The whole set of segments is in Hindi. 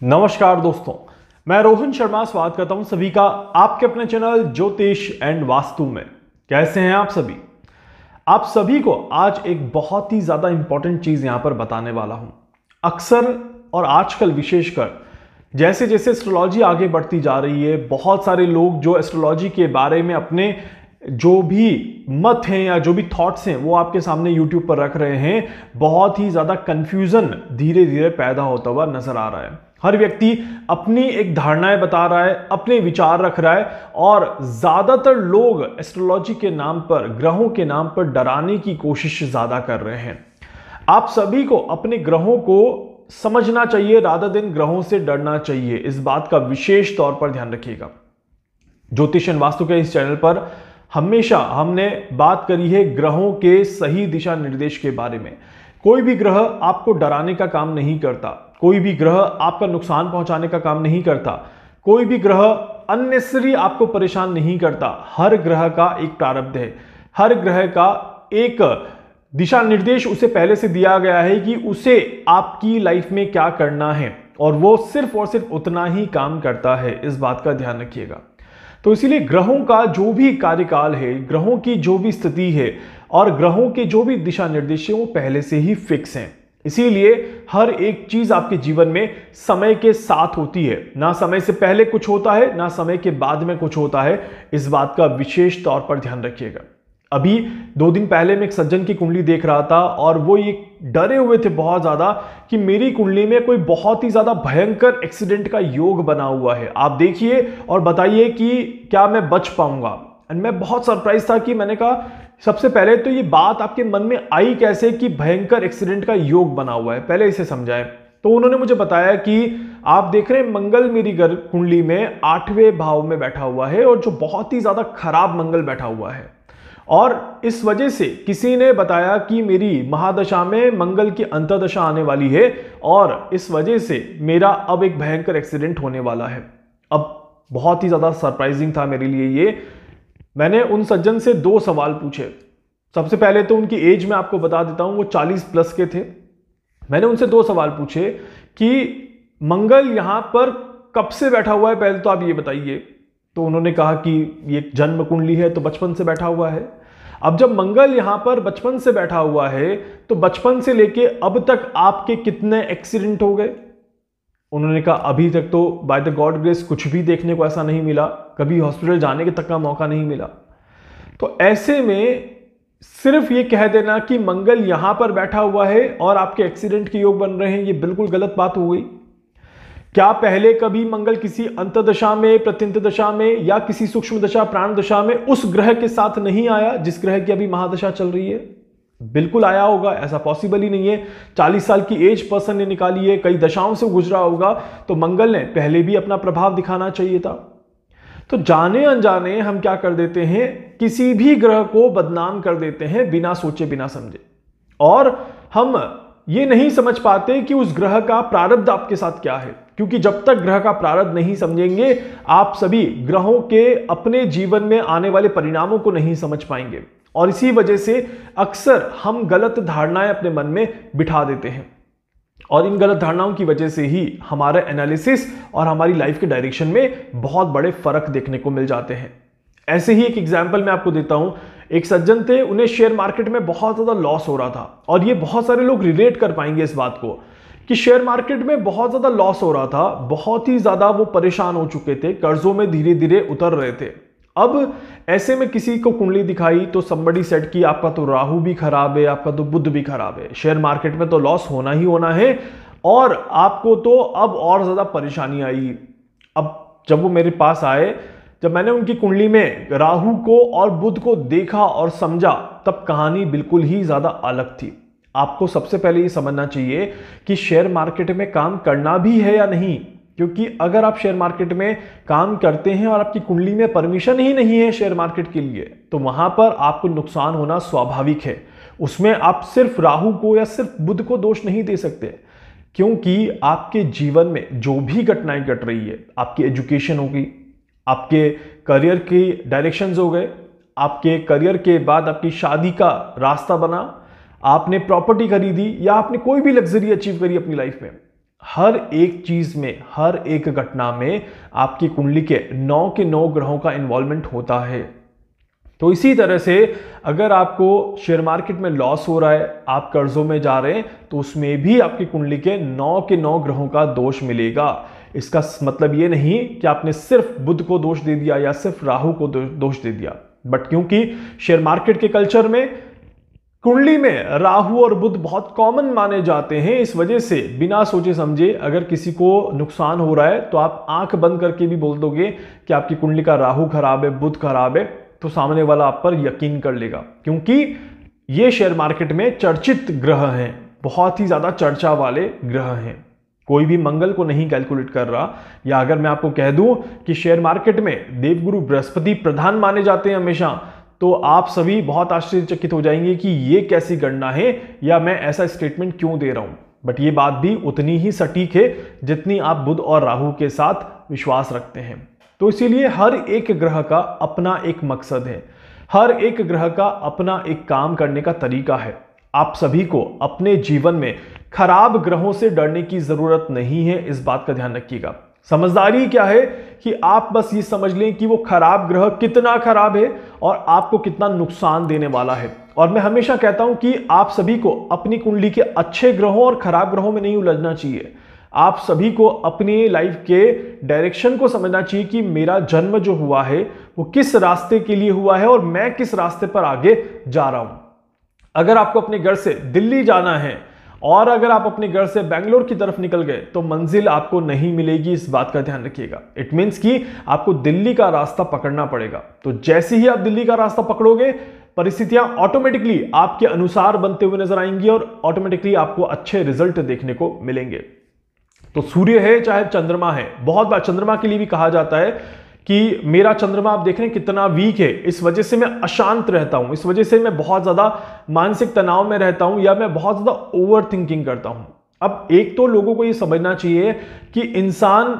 नमस्कार दोस्तों, मैं रोहन शर्मा स्वागत करता हूं सभी का आपके अपने चैनल ज्योतिष एंड वास्तु में। कैसे हैं आप सभी? आप सभी को आज एक बहुत ही ज्यादा इंपॉर्टेंट चीज यहां पर बताने वाला हूं। अक्सर और आजकल विशेषकर जैसे जैसे एस्ट्रोलॉजी आगे बढ़ती जा रही है, बहुत सारे लोग जो एस्ट्रोलॉजी के बारे में अपने जो भी मत हैं या जो भी थॉट्स हैं वो आपके सामने यूट्यूब पर रख रहे हैं। बहुत ही ज्यादा कंफ्यूजन धीरे धीरे पैदा होता हुआ नजर आ रहा है। हर व्यक्ति अपनी एक धारणाएं बता रहा है, अपने विचार रख रहा है और ज्यादातर लोग एस्ट्रोलॉजी के नाम पर, ग्रहों के नाम पर डराने की कोशिश ज्यादा कर रहे हैं। आप सभी को अपने ग्रहों को समझना चाहिए, रादर देन ग्रहों से डरना चाहिए। इस बात का विशेष तौर पर ध्यान रखिएगा। ज्योतिष एंड वास्तु के इस चैनल पर हमेशा हमने बात करी है ग्रहों के सही दिशा निर्देश के बारे में। कोई भी ग्रह आपको डराने का काम नहीं करता, कोई भी ग्रह आपका नुकसान पहुंचाने का काम नहीं करता, कोई भी ग्रह अननेसेसरी आपको परेशान नहीं करता। हर ग्रह का एक प्रारब्ध है, हर ग्रह का एक दिशा निर्देश उसे पहले से दिया गया है कि उसे आपकी लाइफ में क्या करना है, और वो सिर्फ और सिर्फ उतना ही काम करता है। इस बात का ध्यान रखिएगा। तो इसीलिए ग्रहों का जो भी कार्यकाल है, ग्रहों की जो भी स्थिति है और ग्रहों के जो भी दिशा निर्देश है वो पहले से ही फिक्स हैं। इसीलिए हर एक चीज आपके जीवन में समय के साथ होती है। ना समय से पहले कुछ होता है, ना समय के बाद में कुछ होता है। इस बात का विशेष तौर पर ध्यान रखिएगा। अभी 2 दिन पहले मैं एक सज्जन की कुंडली देख रहा था और वो ये डरे हुए थे बहुत ज्यादा कि मेरी कुंडली में कोई बहुत ही ज्यादा भयंकर एक्सीडेंट का योग बना हुआ है। आप देखिए और बताइए कि क्या मैं बच पाऊंगा। एंड मैं बहुत सरप्राइज था कि मैंने कहा सबसे पहले तो ये बात आपके मन में आई कैसे कि भयंकर एक्सीडेंट का योग बना हुआ है, पहले इसे समझाएं। तो उन्होंने मुझे बताया कि आप देख रहे हैं मंगल मेरी कुंडली में 8वें भाव में बैठा हुआ है और जो बहुत ही ज्यादा खराब मंगल बैठा हुआ है, और इस वजह से किसी ने बताया कि मेरी महादशा में मंगल की अंतर्दशा आने वाली है और इस वजह से मेरा अब एक भयंकर एक्सीडेंट होने वाला है। अब बहुत ही ज्यादा सरप्राइजिंग था मेरे लिए ये। मैंने उन सज्जन से 2 सवाल पूछे। सबसे पहले तो उनकी एज में आपको बता देता हूं, वो 40 प्लस के थे। मैंने उनसे 2 सवाल पूछे कि मंगल यहां पर कब से बैठा हुआ है, पहले तो आप ये बताइए। तो उन्होंने कहा कि ये जन्म कुंडली है तो बचपन से बैठा हुआ है। अब जब मंगल यहां पर बचपन से बैठा हुआ है तो बचपन से लेके अब तक आपके कितने एक्सीडेंट हो गए? उन्होंने कहा अभी तक तो बाय द गॉड ग्रेस कुछ भी देखने को ऐसा नहीं मिला, कभी हॉस्पिटल जाने के तक का मौका नहीं मिला। तो ऐसे में सिर्फ ये कह देना कि मंगल यहां पर बैठा हुआ है और आपके एक्सीडेंट के योग बन रहे हैं, ये बिल्कुल गलत बात हो गई। क्या पहले कभी मंगल किसी अंतर्दशा में, प्रत्यंतदशा में या किसी सूक्ष्म दशा, प्राण दशा में उस ग्रह के साथ नहीं आया जिस ग्रह की अभी महादशा चल रही है? बिल्कुल आया होगा, ऐसा पॉसिबल ही नहीं है। 40 साल की एज पर्सन ने निकाली है, कई दशाओं से गुजरा होगा, तो मंगल ने पहले भी अपना प्रभाव दिखाना चाहिए था। तो जाने अनजाने हम क्या कर देते हैं, किसी भी ग्रह को बदनाम कर देते हैं बिना सोचे बिना समझे, और हम ये नहीं समझ पाते कि उस ग्रह का प्रारब्ध आपके साथ क्या है। क्योंकि जब तक ग्रह का प्रारब्ध नहीं समझेंगे, आप सभी ग्रहों के अपने जीवन में आने वाले परिणामों को नहीं समझ पाएंगे। और इसी वजह से अक्सर हम गलत धारणाएं अपने मन में बिठा देते हैं, और इन गलत धारणाओं की वजह से ही हमारे एनालिसिस और हमारी लाइफ के डायरेक्शन में बहुत बड़े फर्क देखने को मिल जाते हैं। ऐसे ही एक एग्जाम्पल मैं आपको देता हूं। एक सज्जन थे, उन्हें शेयर मार्केट में बहुत ज्यादा लॉस हो रहा था, और ये बहुत सारे लोग रिलेट कर पाएंगे इस बात को कि शेयर मार्केट में बहुत ज्यादा लॉस हो रहा था, बहुत ही ज्यादा वो परेशान हो चुके थे, कर्जों में धीरे धीरे उतर रहे थे। अब ऐसे में किसी को कुंडली दिखाई तो समबडी सेट की आपका तो राहु भी खराब है, आपका तो बुध भी खराब है, शेयर मार्केट में तो लॉस होना ही होना है, और आपको तो अब और ज्यादा परेशानी आई। अब जब वो मेरे पास आए, जब मैंने उनकी कुंडली में राहु को और बुध को देखा और समझा, तब कहानी बिल्कुल ही ज्यादा अलग थी। आपको सबसे पहले ये समझना चाहिए कि शेयर मार्केट में काम करना भी है या नहीं, क्योंकि अगर आप शेयर मार्केट में काम करते हैं और आपकी कुंडली में परमिशन ही नहीं है शेयर मार्केट के लिए, तो वहां पर आपको नुकसान होना स्वाभाविक है। उसमें आप सिर्फ राहु को या सिर्फ बुध को दोष नहीं दे सकते, क्योंकि आपके जीवन में जो भी घटनाएं घट रही है, आपकी एजुकेशन होगी, आपके करियर की डायरेक्शंस हो गए, आपके करियर के बाद आपकी शादी का रास्ता बना, आपने प्रॉपर्टी खरीदी, या आपने कोई भी लग्जरी अचीव करी अपनी लाइफ में, हर एक चीज में, हर एक घटना में आपकी कुंडली के 9 के 9 ग्रहों का इन्वॉल्वमेंट होता है। तो इसी तरह से अगर आपको शेयर मार्केट में लॉस हो रहा है, आप कर्जों में जा रहे हैं, तो उसमें भी आपकी कुंडली के 9 के 9 ग्रहों का दोष मिलेगा। इसका मतलब ये नहीं कि आपने सिर्फ बुध को दोष दे दिया या सिर्फ राहु को दोष दे दिया, बट क्योंकि शेयर मार्केट के कल्चर में कुंडली में राहु और बुध बहुत कॉमन माने जाते हैं, इस वजह से बिना सोचे समझे अगर किसी को नुकसान हो रहा है तो आप आंख बंद करके भी बोल दोगे कि आपकी कुंडली का राहु खराब है, बुध खराब है, तो सामने वाला आप पर यकीन कर लेगा, क्योंकि ये शेयर मार्केट में चर्चित ग्रह हैं, बहुत ही ज्यादा चर्चा वाले ग्रह हैं। कोई भी मंगल को नहीं कैलकुलेट कर रहा। या अगर मैं आपको कह दूं कि शेयर मार्केट में देवगुरु बृहस्पति प्रधान माने जाते हैं हमेशा, तो आप सभी बहुत आश्चर्यचकित हो जाएंगे कि ये कैसी गणना है या मैं ऐसा स्टेटमेंट क्यों दे रहा हूं। बट ये बात भी उतनी ही सटीक है जितनी आप बुध और राहु के साथ विश्वास रखते हैं। तो इसीलिए हर एक ग्रह का अपना एक मकसद है, हर एक ग्रह का अपना एक काम करने का तरीका है। आप सभी को अपने जीवन में खराब ग्रहों से डरने की जरूरत नहीं है, इस बात का ध्यान रखिएगा। समझदारी क्या है कि आप बस ये समझ लें कि वो खराब ग्रह कितना खराब है और आपको कितना नुकसान देने वाला है। और मैं हमेशा कहता हूं कि आप सभी को अपनी कुंडली के अच्छे ग्रहों और खराब ग्रहों में नहीं उलझना चाहिए। आप सभी को अपनी लाइफ के डायरेक्शन को समझना चाहिए कि मेरा जन्म जो हुआ है वो किस रास्ते के लिए हुआ है और मैं किस रास्ते पर आगे जा रहा हूं। अगर आपको अपने घर से दिल्ली जाना है और अगर आप अपने घर से बेंगलोर की तरफ निकल गए तो मंजिल आपको नहीं मिलेगी, इस बात का ध्यान रखिएगा। इट मीन्स कि आपको दिल्ली का रास्ता पकड़ना पड़ेगा। तो जैसे ही आप दिल्ली का रास्ता पकड़ोगे, परिस्थितियां ऑटोमेटिकली आपके अनुसार बनते हुए नजर आएंगी और ऑटोमेटिकली आपको अच्छे रिजल्ट देखने को मिलेंगे। तो सूर्य है चाहे चंद्रमा है, बहुत बार चंद्रमा के लिए भी कहा जाता है कि मेरा चंद्रमा आप देख रहे हैं कितना वीक है, इस वजह से मैं अशांत रहता हूं, इस वजह से मैं बहुत ज्यादा मानसिक तनाव में रहता हूं या मैं बहुत ज्यादा ओवर थिंकिंग करता हूं। अब एक तो लोगों को यह समझना चाहिए कि इंसान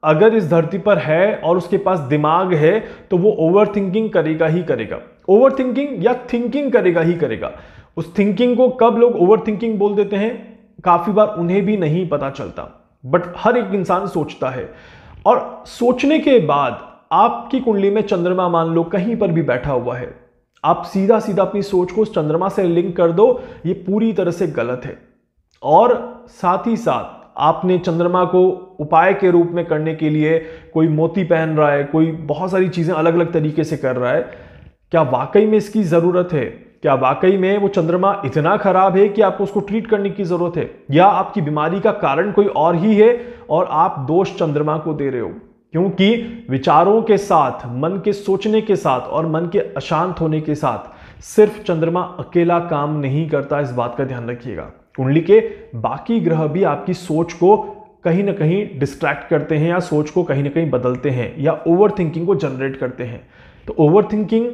अगर इस धरती पर है और उसके पास दिमाग है तो वो ओवर थिंकिंग करेगा ही करेगा। ओवर थिंकिंग या थिंकिंग करेगा ही करेगा। उस थिंकिंग को कब लोग ओवर थिंकिंग बोल देते हैं, काफी बार उन्हें भी नहीं पता चलता। बट हर एक इंसान सोचता है और सोचने के बाद आपकी कुंडली में चंद्रमा मान लो कहीं पर भी बैठा हुआ है, आप सीधा सीधा अपनी सोच को उस चंद्रमा से लिंक कर दो, ये पूरी तरह से गलत है। और साथ ही साथ आपने चंद्रमा को उपाय के रूप में करने के लिए कोई मोती पहन रहा है, कोई बहुत सारी चीजें अलग अलग तरीके से कर रहा है, क्या वाकई में इसकी जरूरत है? क्या वाकई में वो चंद्रमा इतना खराब है कि आपको उसको ट्रीट करने की जरूरत है, या आपकी बीमारी का कारण कोई और ही है और आप दोष चंद्रमा को दे रहे हो? क्योंकि विचारों के साथ, मन के सोचने के साथ और मन के अशांत होने के साथ सिर्फ चंद्रमा अकेला काम नहीं करता, इस बात का ध्यान रखिएगा। कुंडली के बाकी ग्रह भी आपकी सोच को कहीं ना कहीं डिस्ट्रैक्ट करते हैं या सोच को कहीं ना कहीं बदलते हैं या ओवर थिंकिंग को जनरेट करते हैं। तो over thinking,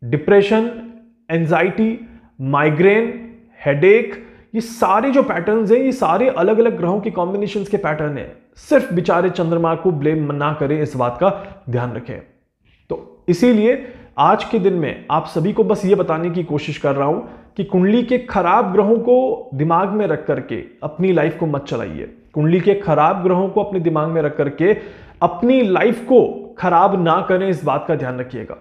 depression, anxiety, migraine, headache, ये सारे जो पैटर्न्स हैं, ये सारे अलग अलग ग्रहों के कॉम्बिनेशंस के पैटर्न हैं। सिर्फ बेचारे चंद्रमा को ब्लेम ना करें, इस बात का ध्यान रखें। तो इसीलिए आज के दिन में आप सभी को बस ये बताने की कोशिश कर रहा हूं कि कुंडली के खराब ग्रहों को दिमाग में रख करके अपनी लाइफ को मत चलाइए। कुंडली के खराब ग्रहों को अपने दिमाग में रख करके अपनी लाइफ को खराब ना करें, इस बात का ध्यान रखिएगा।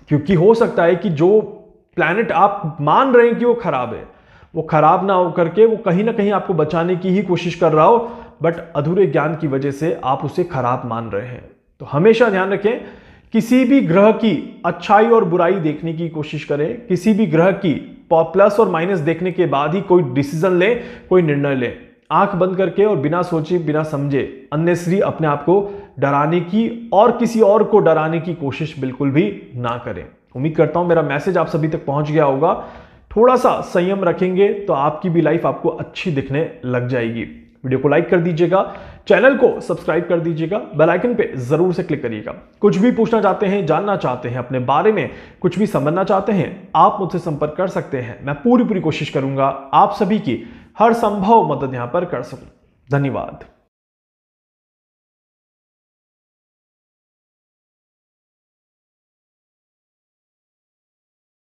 क्योंकि हो सकता है कि जो प्लैनेट आप मान रहे हैं कि वो खराब है, वो खराब ना हो करके वो कहीं ना कहीं आपको बचाने की ही कोशिश कर रहा हो, बट अधूरे ज्ञान की वजह से आप उसे खराब मान रहे हैं। तो हमेशा ध्यान रखें, किसी भी ग्रह की अच्छाई और बुराई देखने की कोशिश करें, किसी भी ग्रह की प्लस और माइनस देखने के बाद ही कोई डिसीजन लें, कोई निर्णय लें। आंख बंद करके और बिना सोचे बिना समझे अननेसेसरी अपने आप को डराने की और किसी और को डराने की कोशिश बिल्कुल भी ना करें। उम्मीद करता हूं मेरा मैसेज आप सभी तक पहुंच गया होगा। थोड़ा सा संयम रखेंगे तो आपकी भी लाइफ आपको अच्छी दिखने लग जाएगी। वीडियो को लाइक कर दीजिएगा, चैनल को सब्सक्राइब कर दीजिएगा, बेल आइकन पे जरूर से क्लिक करिएगा। कुछ भी पूछना चाहते हैं, जानना चाहते हैं, अपने बारे में कुछ भी समझना चाहते हैं, आप मुझसे संपर्क कर सकते हैं। मैं पूरी कोशिश करूंगा आप सभी की हर संभव मदद यहां पर कर सकूं। धन्यवाद।